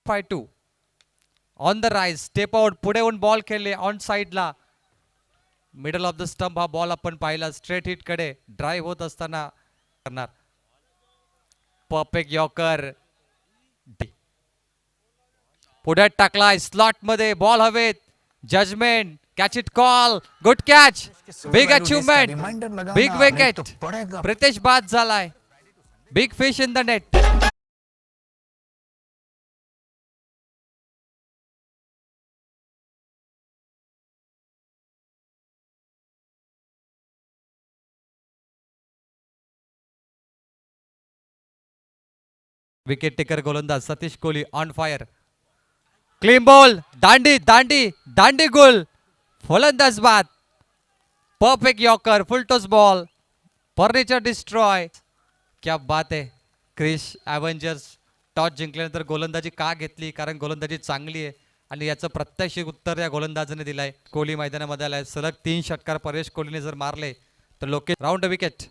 5-2 on the rise. Step out, पुढे येऊन ball खेळले ऑन साइडला. मिडल ऑफ द स्टंप हा बॉल आपण पाहिला. स्ट्रेट हिट कडे ड्राइव्ह होत असताना करणार. परफेक्ट यॉर्कर पुढे टाकलाय स्लॉट मध्ये. बॉल हवेत. Judgement, catch it call, good catch, big achievement, big wicket. Pritesh बाद झालाय. Big fish in the net. Wicket taker गोलंदाज Satish Kohli on fire. Clean ball, दांडी दांडी दांडी गोल. फलंदाज बाद. Perfect yorker, full toss ball, furniture destroy. क्या बात आहे. क्रिस ॲव्हेंजर्स टॉस जिंकल्यानंतर गोलंदाजी का घेतली? कारण गोलंदाजी चांगली आहे आणि याचं प्रत्यक्ष उत्तर या गोलंदाजाने दिलंय. कोहली मैदानामध्ये आलाय. सलग 3 षटकार परेश कोहलीने जर मारले तर लोके राऊंड विकेट.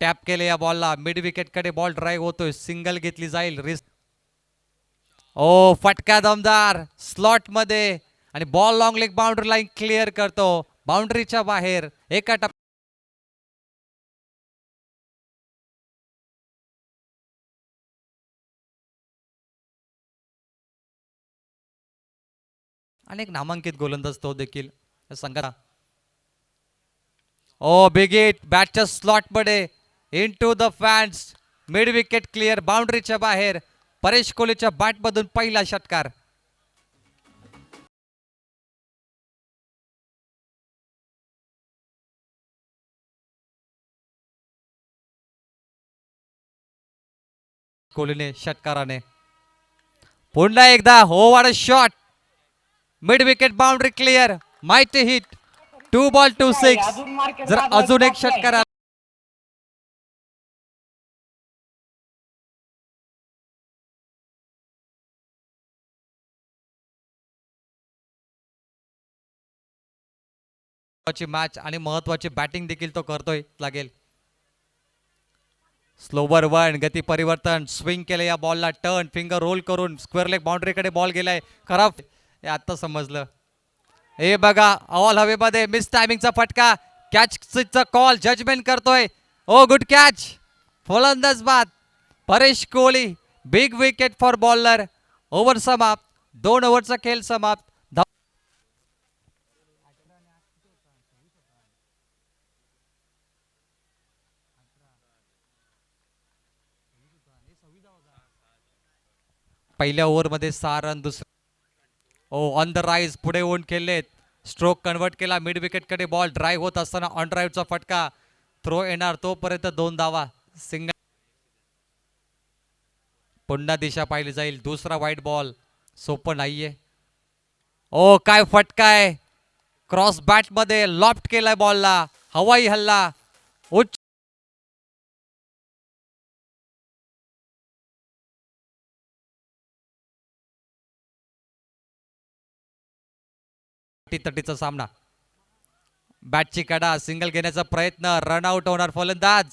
टॅप केले या बॉलला. मिड विकेट कडे बॉल ड्राईव्ह होतोय. सिंगल घेतली जाईल. रिस्क. ओ फटका दमदार स्लॉट मध्ये आणि ball long leg boundary line clear करतो. बाउंड्रीच्या बाहेर एका टप्प्यात. अनेक नामांकित गोलंदाज तो देखील संघाला. ओ बिग हिट बॅटच्या स्लॉट मध्ये into the fans. Mid wicket clear. बाउंड्रीच्या बाहेर. परेश कोहलीच्या बॅट मधून पहिला षटकार. कोहलीने षटकाराने पुन्हा एकदा हो वाड shot. Mid wicket boundary clear. माहिती हिट. 2 बॉल 2 6. जर अजून एक षटकार मॅच आणि महत्वाची बॅटिंग देखील तो करतोय लागेल. स्लोवर वन, गती परिवर्तन, स्विंग केले या बॉलला. टर्न, फिंगर रोल करून स्क्वेअर लेग बाउंड्री कडे बॉल गेलाय. खराब हे आता समजलं. हे बघा ऑल हवेमध्ये. मिस टायमिंगचा फटका. कॅचचा कॉल. जजमेंट करतोय. Oh good catch. फलंदाज बाद. Paresh Kohli. Big wicket for bowler. Over समाप्त. 2 ओव्हरचा खेळ समाप्त. पहिल्या ओव्हरमध्ये 6 run. Oh on the rise. पुढे ओन खेळलेत. स्ट्रोक कन्वर्ट केला. मिड विकेट कडे बॉल ड्राईव्ह होत असताना ऑन ड्राईव्हचा फटका. थ्रो येणार तोपर्यंत 2 धावा. सिंगल. पुन्हा दिशा पाहिली जाईल. दुसरा वाईट बॉल. सोपं नाहीये. ओ काय फटका आहे. क्रॉस बॅट मध्ये लॉफ्ट केलाय बॉलला. हवाई हल्ला. उच्च तटीचा सामना. बॅटची कडा. सिंगल घेण्याचा प्रयत्न. रनआउट होणार फलंदाज.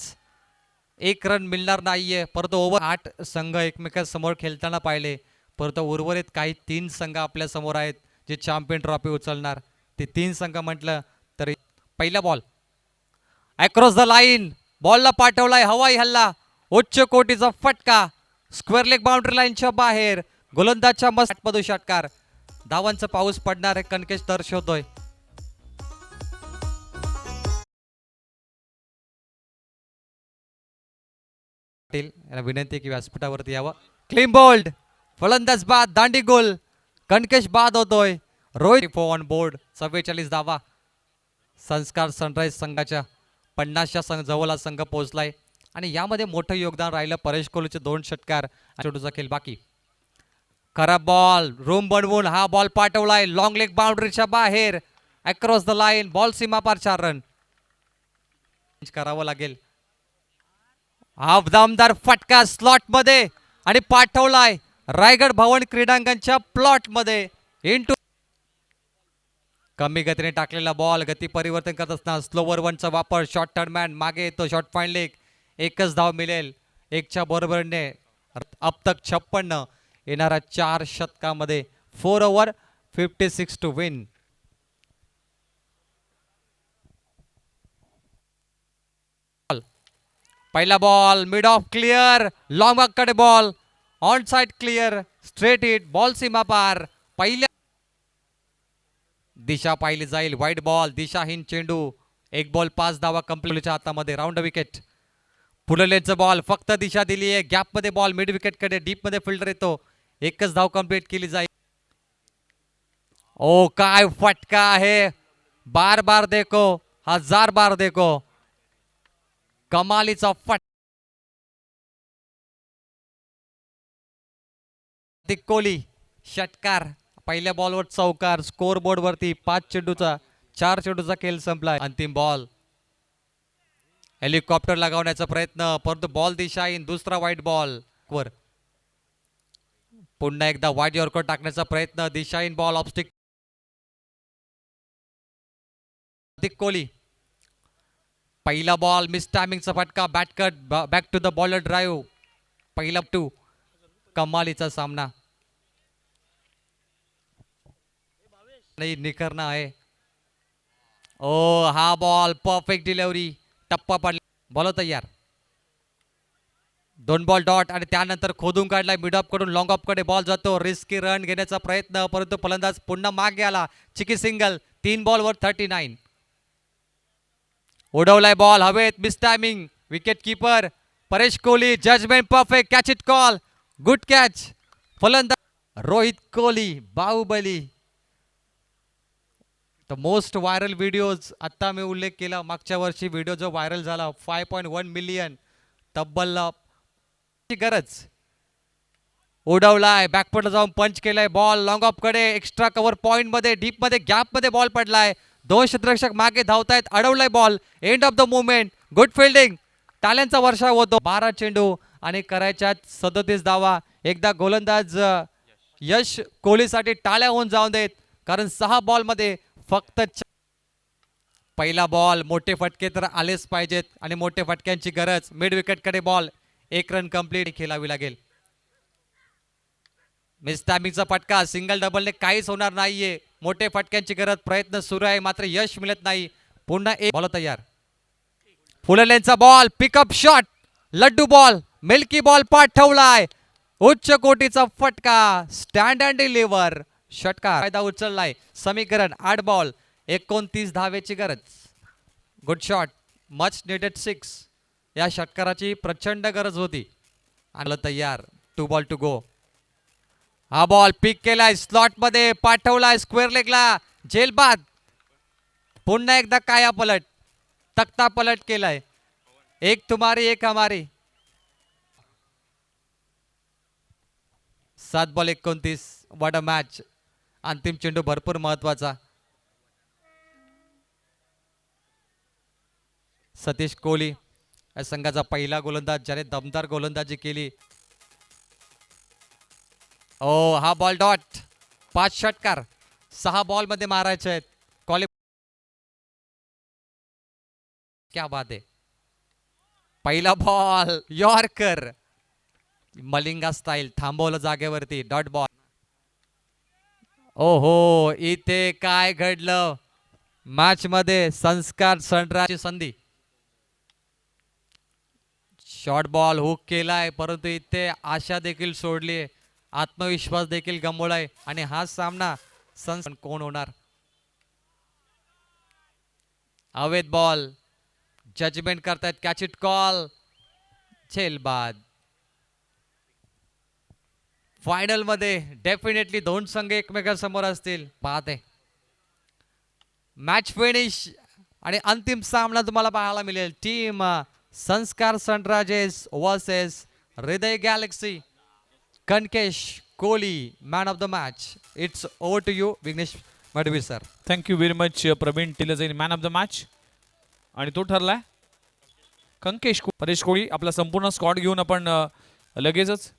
1 रन मिळणार नाहीये. परंतु ओव्हर 8 संघ एकमेकांसमोर खेळताना पाहिले. परंतु उर्वरित काही 3 संघ आपल्या समोर आहेत जे चॅम्पियन ट्रॉफी उचलणार. ते 3 संघ म्हटलं तरी. पहिला बॉल अक्रॉस द लाईन. बॉलला पाठवलाय. हवाई हल्ला. उच्च कोटीचा फटका. स्क्वेअर लेग बाउंड्री लाईनच्या बाहेर. गोलंदाजच्या मस्त मधून षटकार. धावांचा पाऊस पडणार आहे. कणकेश दर्शवतोय. विनंती की व्यासपीठावरती यावं. Clean bowled. फलंदाज बाद. दांडी गोल. कणकेश बाद होतोय. Rohit on board. 44 धावा. संस्कार सनराइज संघाच्या 50च्या जवळ संघ पोहोचलाय आणि यामध्ये मोठं योगदान राहिलं परेश कोहलीचे 2 षटकार. छोटूचा खेळ बाकी. खराब बॉल. रूम बनवून हा बॉल पाठवलाय. लॉंग लेग बाउंड्रीच्या बाहेर. Across the line. बॉल सीमा पार. 4 रन करावं लागेल. हा दमदार फटका स्लॉट मध्ये आणि पाठवलाय रायगड भवन क्रीडांगणच्या प्लॉट मध्ये. इनटू कमी गतीने टाकलेला बॉल. गती परिवर्तन करत असताना स्लोवर वनचा वापर. शॉर्ट टर्न मॅन मागे येतो. Short point leg. एकच धाव मिळेल. 1च्या बरोबरीने अब तक 56. येणाऱ्या 4 षटकामध्ये 4 ओव्हर 56 टू विन. पहिला ball mid off clear, long कडे ball, on side clear, straight hit, ball सीमा पार. पहिल्या दिशा पाहिली जाईल, वाईट बॉल, दिशाहीन चेंडू, 1 बॉल 5 धावा कंप्लीटच्या हातामध्ये, राऊंड विकेट. पुढलेचा बॉल फक्त दिशा दिली आहे, गॅप मध्ये बॉल मिड विकेट कडे, डीप मध्ये फिल्डर येतो, 1च धाव कंप्लीट केली जाईल. ओ काय फटका आहे, बार बार देखो, 1000 बार देखो, कमालीचा फट. कोहली षटकार, पहिल्या बॉलवर चौकार, स्कोर बोर्ड वरती 4 चेंडूचा खेळ संपलाय. अंतिम बॉल, हेलिकॉप्टर लगावण्याचा प्रयत्न, परंतु बॉल दिशाहीन, दुसरा वाईट बॉल वर. पुन्हा एकदा वाईट यॉर्कर टाकण्याचा प्रयत्न, दिशाहीन बॉल, ऑफस्टिक. कोहली पहिला बॉल मिस टायमिंगचा फटका, bat cut, back to the bowler drive, पहिला 2. कमालीचा सामना नाही निखरना आहे. ओ हा बॉल परफेक्ट डिलिव्हरी, टप्पा पडला, बॉल तयार, 2 बॉल डॉट आणि त्यानंतर खोदून काढलाय मिड ऑफ कडून, लॉंग ऑफ कडे बॉल जातो, रिस्की रन घेण्याचा प्रयत्न, परंतु फलंदाज पुन्हा मागे आला, चिकी सिंगल, 3 बॉलवर 39. उडवलाय बॉल हवेत, miss timing, wicket keeper Paresh Kohli, judgement perfect, catch it call, good catch. फलंदाज Rohit Kohli, Baahubali. The most viral videos, आता मी उल्लेख केला मागच्या वर्षी व्हिडिओ जो व्हायरल झाला, 5.1 मिलियन, तब्बल गरज. उडवलाय, बॅकफुटला जाऊन पंच केलाय, बॉल लॉंग ऑफ कडे, एक्स्ट्रा कव्हर पॉइंट मध्ये, डीप मध्ये, गॅप मध्ये बॉल पडलाय, 2 क्षेत्ररक्षक मागे धावतायत, अडवलाय ball, end of the movement, good fielding, टाळ्यांचा वर्षाव होतो. 12 चेंडू आणि करायच्या 37 धावा. एकदा गोलंदाज यश कोहलीसाठी टाळ्या होऊन जाऊन देत, कारण 6 बॉल मध्ये फक्त पहिला बॉल, मोठे फटके तर आलेच पाहिजेत आणि मोठे फटक्यांची गरज. मिड विकेट कडे बॉल, 1 रन कंप्लीट खेळावी लागेल. मिस टायमिंगचा फटका, सिंगल डबलने काहीच होणार नाहीये, मोठे फटक्यांची गरज, प्रयत्न सुरू आहे मात्र यश मिळत नाही. पुन्हा 1 बॉल तयार, फुललेंचा ball, pickup shot, laddoo ball, milky ball पाठवलाय, उच्च कोटीचा फटका, स्टँड अँड डिलिव्हर, षटकार, फायदा उचललाय. समीकरण 8 बॉल 29 धावेची गरज, गुड शॉट, मच निडेड 6. या षटकाराची प्रचंड गरज होती. आलं तयार, 2 बॉल टू गो. हा बॉल पिक केलाय, स्लॉट मध्ये पाठवलाय, स्क्वेअर लेगला, जेलबाद. पुन्हा एकदा काया पलट, तख्ता पलट केलाय, 1 तुम्हारी 1 हमारी. 7 बॉल 29, व्हॉट अ मॅच. अंतिम चेंडू भरपूर महत्वाचा. सतीश कोहली या संघाचा पहिला गोलंदाज, ज्याने दमदार गोलंदाजी केली. ओ हा बॉल डॉट, 5 षटकार 6 बॉल मध्ये मारायचे आहेत. क्या बात आहे. पहिला बॉल यॉर्कर, मलिंगा स्टाईल, थांबवलं जागेवरती, डॉट बॉल. ओहो इथे काय घडलं मॅच मध्ये, संस्कार सनरायझर्सची संधी. शॉर्ट बॉल हुक केलाय, परंतु इथे आशा देखील सोडली, आत्मविश्वास देखील गमावलाय आणि हा सामना कोण होणार. अवैध बॉल, जजमेंट करतायत, कॅच इट कॉल, झेलबाद. फायनल मध्ये डेफिनेटली 2 संघ एकमेकांसमोर असतील. पाहते मॅच फिनिश आणि अंतिम सामना तुम्हाला पाहायला मिळेल. Team Sanskar Sunrisers versus Hriday Galaxy. Kankesh Kohli man of the match. It's over to you Vighnesh Madvi sir. Thank you very much Praveen Tiljain, man of the match. आणि तो ठरलाय कंकेश परेश कोहली. आपला संपूर्ण स्क्वॉड घेऊन आपण लगेचच